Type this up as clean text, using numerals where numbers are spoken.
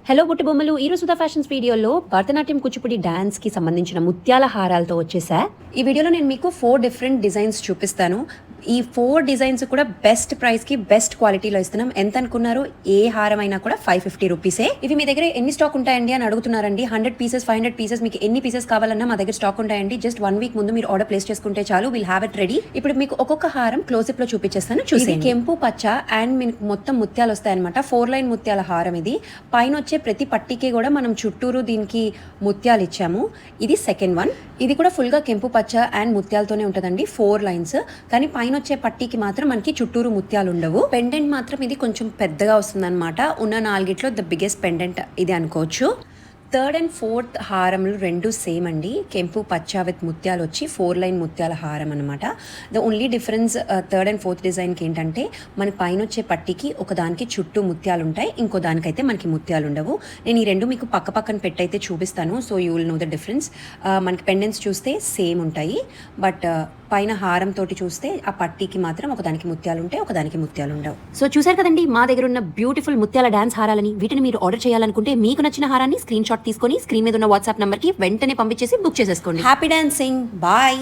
Hello బుట్టి బొమ్మలు. ఈ రోజు సుధా ఫ్యాషన్స్ వీడియోలో భరతనాట్యం కూచిపూడి డాన్స్ కి సంబంధించిన ముత్యాల హారాలతో వచ్చేసా. ఈ వీడియోలో నేను మీకు 4 డిఫరెంట్ డిజైన్స్ చూపిస్తాను. ఈ 4 డిజైన్స్ కూడా బెస్ట్ ప్రైస్ కి బెస్ట్ క్వాలిటీలో ఇస్తున్నాం. ఎంత అనుకున్నారు? ఏ హారం అయినా కూడా 550 రూపీసే. ఇవి మీ దగ్గర ఎన్ని స్టాక్ ఉంటాయండి అని అడుగుతున్నారండి. 100 పీసెస్ 500 పీసెస్ మీకు ఎన్ని పీసెస్ కావాలన్నా మా దగ్గర స్టాక్ ఉంటాయండి. జస్ట్ 1 వీక్ ముందు మీరు ఆర్డర్ ప్లేస్ చేసుకుంటే చాలు, విల్ హ్యావ్ ఇట్ రెడీ. ఇప్పుడు మీకు ఒక్కొక్క హారం క్లోజ్అప్ లో చూపించేస్తాను. చూసి కెంపు పచ్చ అండ్ మీకు మొత్తం ముత్యాలు వస్తాయి అనమాట. 4 లైన్ ముత్యాల హారం ఇది. పైన వచ్చే ప్రతి పట్టికి కూడా మనం చుట్టూరు దీనికి ముత్యాలు ఇచ్చాము. ఇది సెకండ్ వన్. ఇది కూడా ఫుల్ గా కెంపు పచ్చ అండ్ ముత్యాలతోనే ఉంటదండి. 4 లైన్స్. కానీ పైన వచ్చే పట్టికి మాత్రం మనకి చుట్టూరు ముత్యాలు ఉండవు. పెండెంట్ మాత్రం ఇది కొంచెం పెద్దగా వస్తుంది అనమాట. ఉన్న 4గిట్లో ద బిగ్గెస్ట్ పెండెంట్ ఇది అనుకోవచ్చు. థర్డ్ అండ్ ఫోర్త్ హారములు రెండు సేమ్ అండి. కెంపు పచ్చ విత్ ముత్యాలు వచ్చి 4 లైన్ ముత్యాల హారం అనమాట. The only difference third and fourth డిజైన్కి ఏంటంటే మన పైన వచ్చే పట్టికి ఒకదానికి చుట్టూ ముత్యాలు ఉంటాయి, ఇంకో దానికైతే మనకి ముత్యాలు ఉండవు. నేను ఈ రెండు మీకు పక్క పక్కన పెట్టయితే చూపిస్తాను, so you will know the difference. మనకి పెండెంట్స్ చూస్తే సేమ్ ఉంటాయి, బట్ పైన హారం తోటి చూస్తే ఆ పట్టీకి మాత్రం ఒకదానికి ముత్యాలు ఉంటాయి, ఒకదానికి ముత్యాలు ఉండవు. సో చూసారు కదండి మా దగ్గర ఉన్న బ్యూటిఫుల్ ముత్యాల డాన్స్ హారాలని. వీటిని మీరు ఆర్డర్ చేయాలనుకుంటే మీకు నచ్చిన హారాన్ని స్క్రీన్ షాట్ తీసుకొని స్క్రీన్ మీద ఉన్న వాట్సాప్ నంబర్ కి వెంటనే పంపించేసి బుక్ చేసేసుకోండి. Happy dancing. బాయ్.